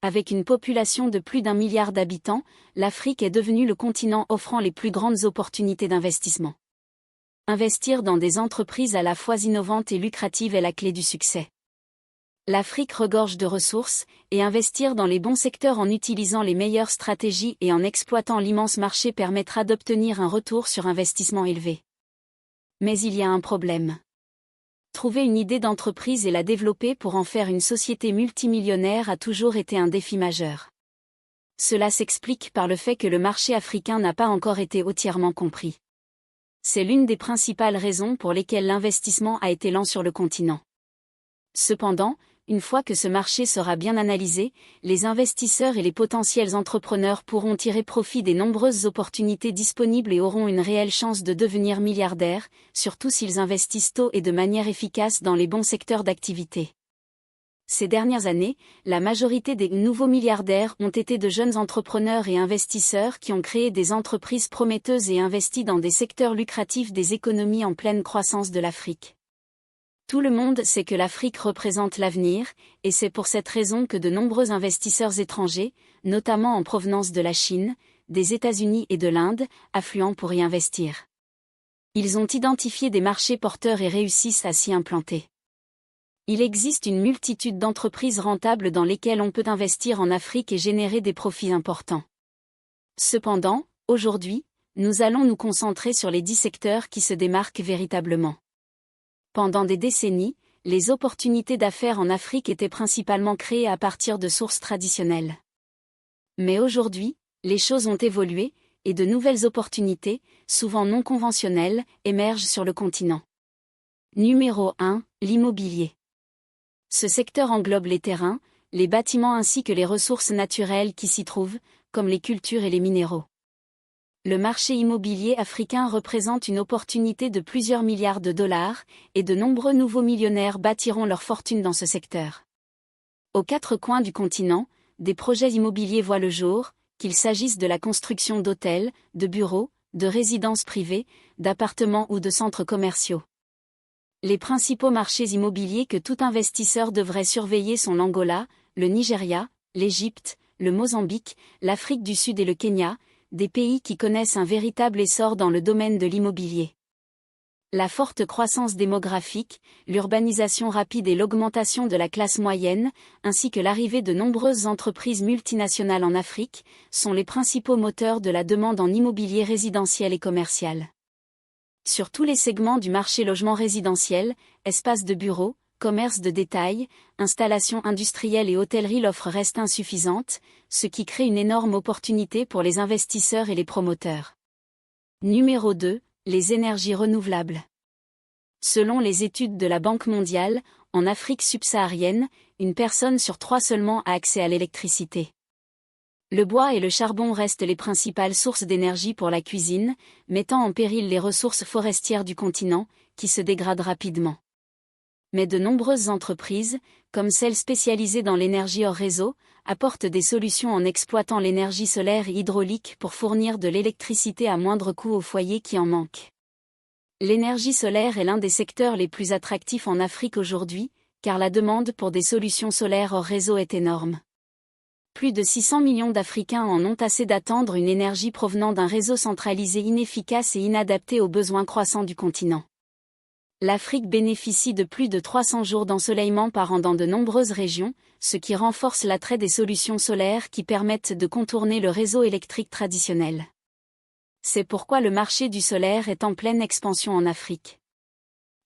Avec une population de plus d'1 milliard d'habitants, l'Afrique est devenue le continent offrant les plus grandes opportunités d'investissement. Investir dans des entreprises à la fois innovantes et lucratives est la clé du succès. L'Afrique regorge de ressources, et investir dans les bons secteurs en utilisant les meilleures stratégies et en exploitant l'immense marché permettra d'obtenir un retour sur investissement élevé. Mais il y a un problème. Trouver une idée d'entreprise et la développer pour en faire une société multimillionnaire a toujours été un défi majeur. Cela s'explique par le fait que le marché africain n'a pas encore été entièrement compris. C'est l'une des principales raisons pour lesquelles l'investissement a été lent sur le continent. Cependant, une fois que ce marché sera bien analysé, les investisseurs et les potentiels entrepreneurs pourront tirer profit des nombreuses opportunités disponibles et auront une réelle chance de devenir milliardaires, surtout s'ils investissent tôt et de manière efficace dans les bons secteurs d'activité. Ces dernières années, la majorité des nouveaux milliardaires ont été de jeunes entrepreneurs et investisseurs qui ont créé des entreprises prometteuses et investi dans des secteurs lucratifs des économies en pleine croissance de l'Afrique. Tout le monde sait que l'Afrique représente l'avenir, et c'est pour cette raison que de nombreux investisseurs étrangers, notamment en provenance de la Chine, des États-Unis et de l'Inde, affluent pour y investir. Ils ont identifié des marchés porteurs et réussissent à s'y implanter. Il existe une multitude d'entreprises rentables dans lesquelles on peut investir en Afrique et générer des profits importants. Cependant, aujourd'hui, nous allons nous concentrer sur les 10 secteurs qui se démarquent véritablement. Pendant des décennies, les opportunités d'affaires en Afrique étaient principalement créées à partir de sources traditionnelles. Mais aujourd'hui, les choses ont évolué, et de nouvelles opportunités, souvent non conventionnelles, émergent sur le continent. Numéro 1, l'immobilier. Ce secteur englobe les terrains, les bâtiments ainsi que les ressources naturelles qui s'y trouvent, comme les cultures et les minéraux. Le marché immobilier africain représente une opportunité de plusieurs milliards de dollars, et de nombreux nouveaux millionnaires bâtiront leur fortune dans ce secteur. Aux 4 coins du continent, des projets immobiliers voient le jour, qu'il s'agisse de la construction d'hôtels, de bureaux, de résidences privées, d'appartements ou de centres commerciaux. Les principaux marchés immobiliers que tout investisseur devrait surveiller sont l'Angola, le Nigeria, l'Égypte, le Mozambique, l'Afrique du Sud et le Kenya, des pays qui connaissent un véritable essor dans le domaine de l'immobilier. La forte croissance démographique, l'urbanisation rapide et l'augmentation de la classe moyenne, ainsi que l'arrivée de nombreuses entreprises multinationales en Afrique, sont les principaux moteurs de la demande en immobilier résidentiel et commercial. Sur tous les segments du marché logement résidentiel, espaces de bureaux, commerce de détail, installations industrielles et hôtellerie, l'offre reste insuffisante, ce qui crée une énorme opportunité pour les investisseurs et les promoteurs. Numéro 2, les énergies renouvelables. Selon les études de la Banque mondiale, en Afrique subsaharienne, une personne sur 3 seulement a accès à l'électricité. Le bois et le charbon restent les principales sources d'énergie pour la cuisine, mettant en péril les ressources forestières du continent, qui se dégradent rapidement. Mais de nombreuses entreprises, comme celles spécialisées dans l'énergie hors réseau, apportent des solutions en exploitant l'énergie solaire et hydraulique pour fournir de l'électricité à moindre coût aux foyers qui en manquent. L'énergie solaire est l'un des secteurs les plus attractifs en Afrique aujourd'hui, car la demande pour des solutions solaires hors réseau est énorme. Plus de 600 millions d'Africains en ont assez d'attendre une énergie provenant d'un réseau centralisé inefficace et inadapté aux besoins croissants du continent. L'Afrique bénéficie de plus de 300 jours d'ensoleillement par an dans de nombreuses régions, ce qui renforce l'attrait des solutions solaires qui permettent de contourner le réseau électrique traditionnel. C'est pourquoi le marché du solaire est en pleine expansion en Afrique.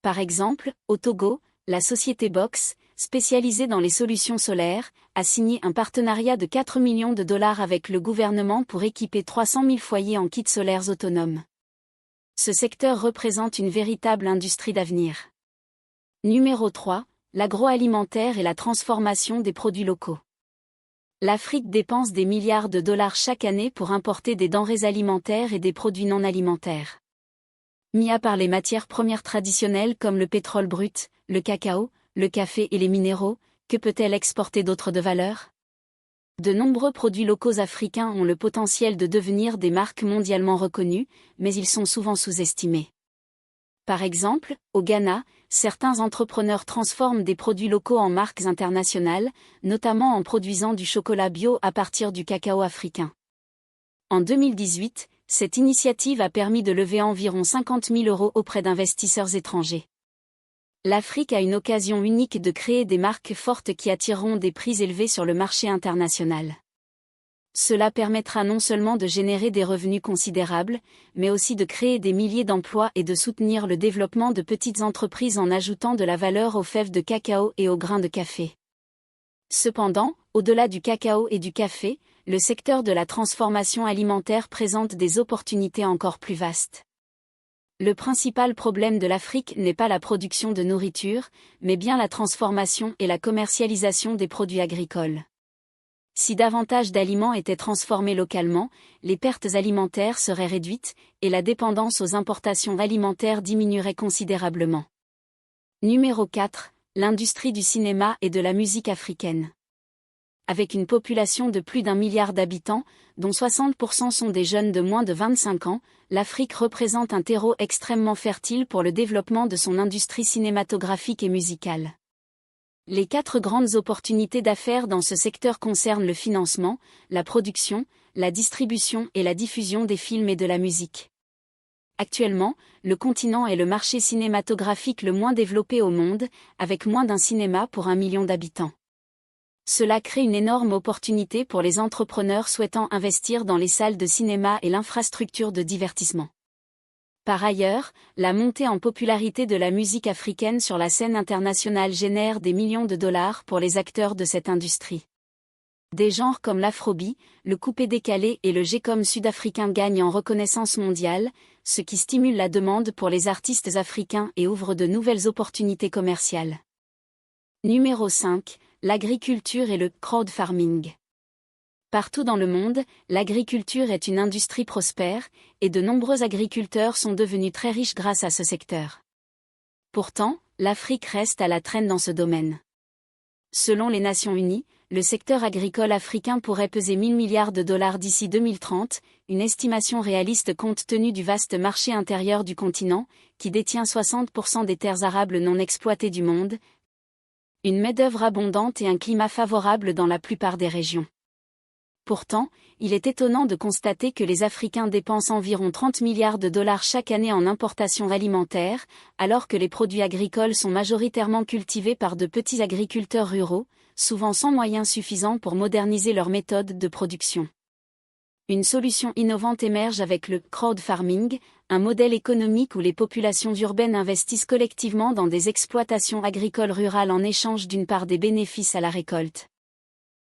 Par exemple, au Togo, la société Box, spécialisée dans les solutions solaires, a signé un partenariat de 4 millions de dollars avec le gouvernement pour équiper 300 000 foyers en kits solaires autonomes. Ce secteur représente une véritable industrie d'avenir. Numéro 3, l'agroalimentaire et la transformation des produits locaux. L'Afrique dépense des milliards de dollars chaque année pour importer des denrées alimentaires et des produits non alimentaires. Mis à part les matières premières traditionnelles comme le pétrole brut, le cacao, le café et les minéraux, que peut-elle exporter d'autre de valeur ? De nombreux produits locaux africains ont le potentiel de devenir des marques mondialement reconnues, mais ils sont souvent sous-estimés. Par exemple, au Ghana, certains entrepreneurs transforment des produits locaux en marques internationales, notamment en produisant du chocolat bio à partir du cacao africain. En 2018, cette initiative a permis de lever environ 50 000 € auprès d'investisseurs étrangers. L'Afrique a une occasion unique de créer des marques fortes qui attireront des prix élevés sur le marché international. Cela permettra non seulement de générer des revenus considérables, mais aussi de créer des milliers d'emplois et de soutenir le développement de petites entreprises en ajoutant de la valeur aux fèves de cacao et aux grains de café. Cependant, au-delà du cacao et du café, le secteur de la transformation alimentaire présente des opportunités encore plus vastes. Le principal problème de l'Afrique n'est pas la production de nourriture, mais bien la transformation et la commercialisation des produits agricoles. Si davantage d'aliments étaient transformés localement, les pertes alimentaires seraient réduites, et la dépendance aux importations alimentaires diminuerait considérablement. Numéro 4. L'industrie du cinéma et de la musique africaine. Avec une population de plus d'1 milliard d'habitants, dont 60% sont des jeunes de moins de 25 ans, l'Afrique représente un terreau extrêmement fertile pour le développement de son industrie cinématographique et musicale. Les 4 grandes opportunités d'affaires dans ce secteur concernent le financement, la production, la distribution et la diffusion des films et de la musique. Actuellement, le continent est le marché cinématographique le moins développé au monde, avec moins d'un cinéma pour 1 million d'habitants. Cela crée une énorme opportunité pour les entrepreneurs souhaitant investir dans les salles de cinéma et l'infrastructure de divertissement. Par ailleurs, la montée en popularité de la musique africaine sur la scène internationale génère des millions de dollars pour les acteurs de cette industrie. Des genres comme l'afrobeat, le coupé-décalé et le G-com sud-africain gagnent en reconnaissance mondiale, ce qui stimule la demande pour les artistes africains et ouvre de nouvelles opportunités commerciales. Numéro 5. L'agriculture et le crowdfarming. Partout dans le monde, l'agriculture est une industrie prospère, et de nombreux agriculteurs sont devenus très riches grâce à ce secteur. Pourtant, l'Afrique reste à la traîne dans ce domaine. Selon les Nations Unies, le secteur agricole africain pourrait peser 1 000 milliards de dollars d'ici 2030, une estimation réaliste compte tenu du vaste marché intérieur du continent, qui détient 60% des terres arables non exploitées du monde, une main-d'œuvre abondante et un climat favorable dans la plupart des régions. Pourtant, il est étonnant de constater que les Africains dépensent environ 30 milliards de dollars chaque année en importations alimentaires, alors que les produits agricoles sont majoritairement cultivés par de petits agriculteurs ruraux, souvent sans moyens suffisants pour moderniser leurs méthodes de production. Une solution innovante émerge avec le crowdfarming, un modèle économique où les populations urbaines investissent collectivement dans des exploitations agricoles rurales en échange d'une part des bénéfices à la récolte.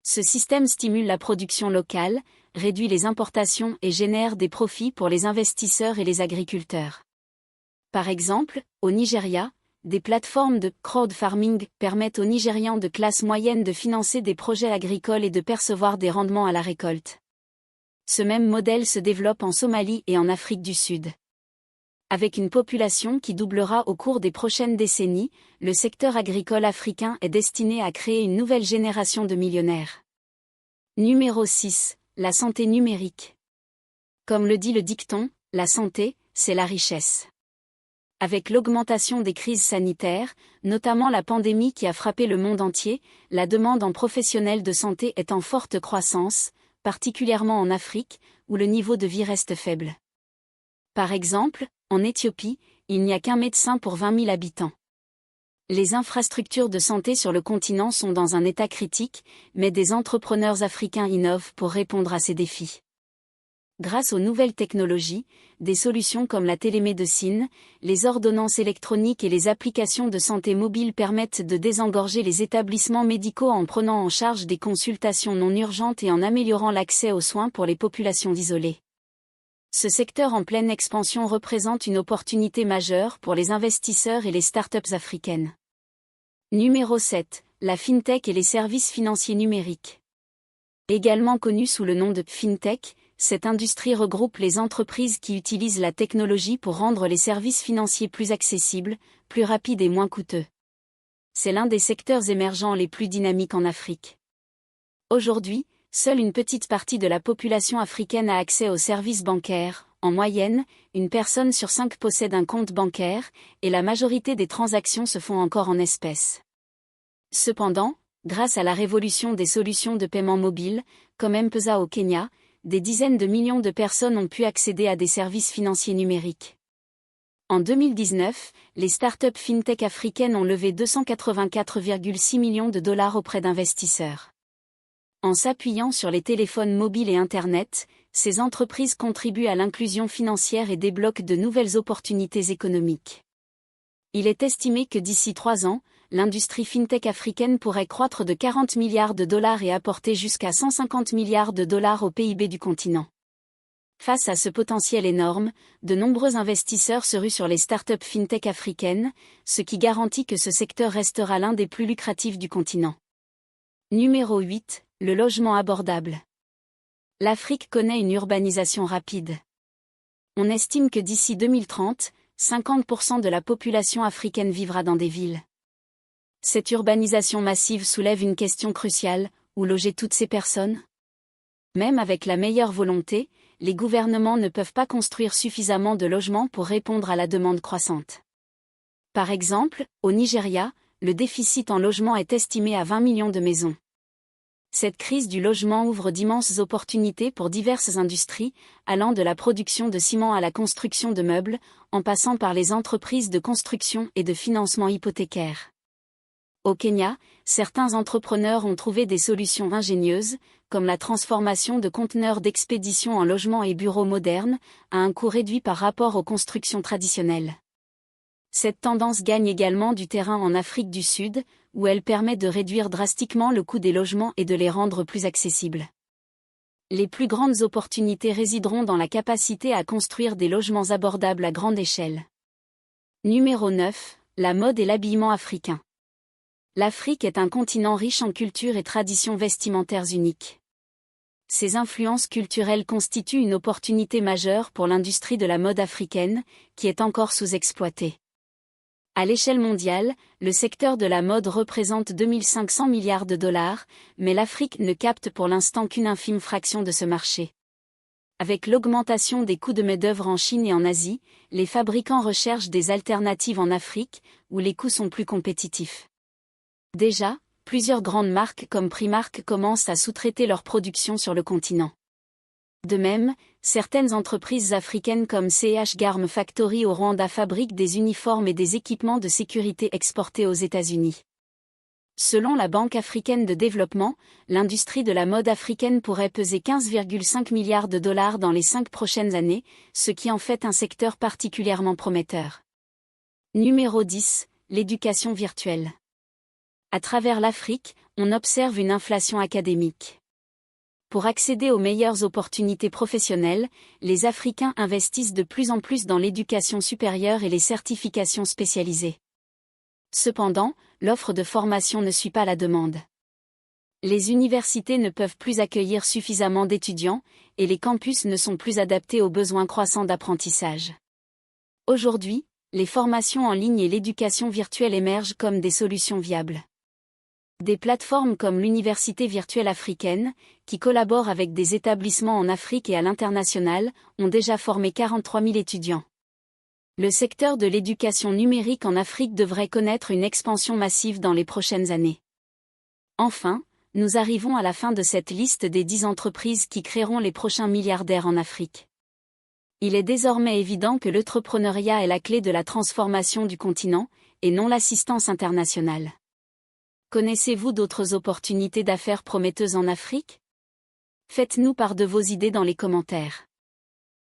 Ce système stimule la production locale, réduit les importations et génère des profits pour les investisseurs et les agriculteurs. Par exemple, au Nigeria, des plateformes de crowdfarming permettent aux Nigérians de classe moyenne de financer des projets agricoles et de percevoir des rendements à la récolte. Ce même modèle se développe en Somalie et en Afrique du Sud. Avec une population qui doublera au cours des prochaines décennies, le secteur agricole africain est destiné à créer une nouvelle génération de millionnaires. Numéro 6. La santé numérique. Comme le dit le dicton, la santé, c'est la richesse. Avec l'augmentation des crises sanitaires, notamment la pandémie qui a frappé le monde entier, la demande en professionnels de santé est en forte croissance, particulièrement en Afrique, où le niveau de vie reste faible. Par exemple, en Éthiopie, il n'y a qu'un médecin pour 20 000 habitants. Les infrastructures de santé sur le continent sont dans un état critique, mais des entrepreneurs africains innovent pour répondre à ces défis. Grâce aux nouvelles technologies, des solutions comme la télémédecine, les ordonnances électroniques et les applications de santé mobile permettent de désengorger les établissements médicaux en prenant en charge des consultations non urgentes et en améliorant l'accès aux soins pour les populations isolées. Ce secteur en pleine expansion représente une opportunité majeure pour les investisseurs et les startups africaines. Numéro 7. La fintech et les services financiers numériques. Également connue sous le nom de fintech, cette industrie regroupe les entreprises qui utilisent la technologie pour rendre les services financiers plus accessibles, plus rapides et moins coûteux. C'est l'un des secteurs émergents les plus dynamiques en Afrique. Aujourd'hui, seule une petite partie de la population africaine a accès aux services bancaires, en moyenne, une personne sur 5 possède un compte bancaire, et la majorité des transactions se font encore en espèces. Cependant, grâce à la révolution des solutions de paiement mobile, comme M-Pesa au Kenya, des dizaines de millions de personnes ont pu accéder à des services financiers numériques. En 2019, les startups fintech africaines ont levé 284,6 millions de dollars auprès d'investisseurs. En s'appuyant sur les téléphones mobiles et Internet, ces entreprises contribuent à l'inclusion financière et débloquent de nouvelles opportunités économiques. Il est estimé que d'ici 3 ans, l'industrie fintech africaine pourrait croître de 40 milliards de dollars et apporter jusqu'à 150 milliards de dollars au PIB du continent. Face à ce potentiel énorme, de nombreux investisseurs se ruent sur les startups fintech africaines, ce qui garantit que ce secteur restera l'un des plus lucratifs du continent. Numéro 8, le logement abordable. L'Afrique connaît une urbanisation rapide. On estime que d'ici 2030, 50% de la population africaine vivra dans des villes. Cette urbanisation massive soulève une question cruciale, où loger toutes ces personnes ? Même avec la meilleure volonté, les gouvernements ne peuvent pas construire suffisamment de logements pour répondre à la demande croissante. Par exemple, au Nigeria, le déficit en logement est estimé à 20 millions de maisons. Cette crise du logement ouvre d'immenses opportunités pour diverses industries, allant de la production de ciment à la construction de meubles, en passant par les entreprises de construction et de financement hypothécaire. Au Kenya, certains entrepreneurs ont trouvé des solutions ingénieuses, comme la transformation de conteneurs d'expédition en logements et bureaux modernes, à un coût réduit par rapport aux constructions traditionnelles. Cette tendance gagne également du terrain en Afrique du Sud, où elle permet de réduire drastiquement le coût des logements et de les rendre plus accessibles. Les plus grandes opportunités résideront dans la capacité à construire des logements abordables à grande échelle. Numéro 9, la mode et l'habillement africain. L'Afrique est un continent riche en culture et traditions vestimentaires uniques. Ces influences culturelles constituent une opportunité majeure pour l'industrie de la mode africaine, qui est encore sous-exploitée. À l'échelle mondiale, le secteur de la mode représente 2500 milliards de dollars, mais l'Afrique ne capte pour l'instant qu'une infime fraction de ce marché. Avec l'augmentation des coûts de main-d'œuvre en Chine et en Asie, les fabricants recherchent des alternatives en Afrique, où les coûts sont plus compétitifs. Déjà, plusieurs grandes marques comme Primark commencent à sous-traiter leur production sur le continent. De même, certaines entreprises africaines comme CH Garm Factory au Rwanda fabriquent des uniformes et des équipements de sécurité exportés aux États-Unis. Selon la Banque africaine de développement, l'industrie de la mode africaine pourrait peser 15,5 milliards de dollars dans les 5 prochaines années, ce qui en fait un secteur particulièrement prometteur. Numéro 10, l'éducation virtuelle. À travers l'Afrique, on observe une inflation académique. Pour accéder aux meilleures opportunités professionnelles, les Africains investissent de plus en plus dans l'éducation supérieure et les certifications spécialisées. Cependant, l'offre de formation ne suit pas la demande. Les universités ne peuvent plus accueillir suffisamment d'étudiants, et les campus ne sont plus adaptés aux besoins croissants d'apprentissage. Aujourd'hui, les formations en ligne et l'éducation virtuelle émergent comme des solutions viables. Des plateformes comme l'Université virtuelle africaine, qui collabore avec des établissements en Afrique et à l'international, ont déjà formé 43 000 étudiants. Le secteur de l'éducation numérique en Afrique devrait connaître une expansion massive dans les prochaines années. Enfin, nous arrivons à la fin de cette liste des 10 entreprises qui créeront les prochains milliardaires en Afrique. Il est désormais évident que l'entrepreneuriat est la clé de la transformation du continent, et non l'assistance internationale. Connaissez-vous d'autres opportunités d'affaires prometteuses en Afrique ? Faites-nous part de vos idées dans les commentaires.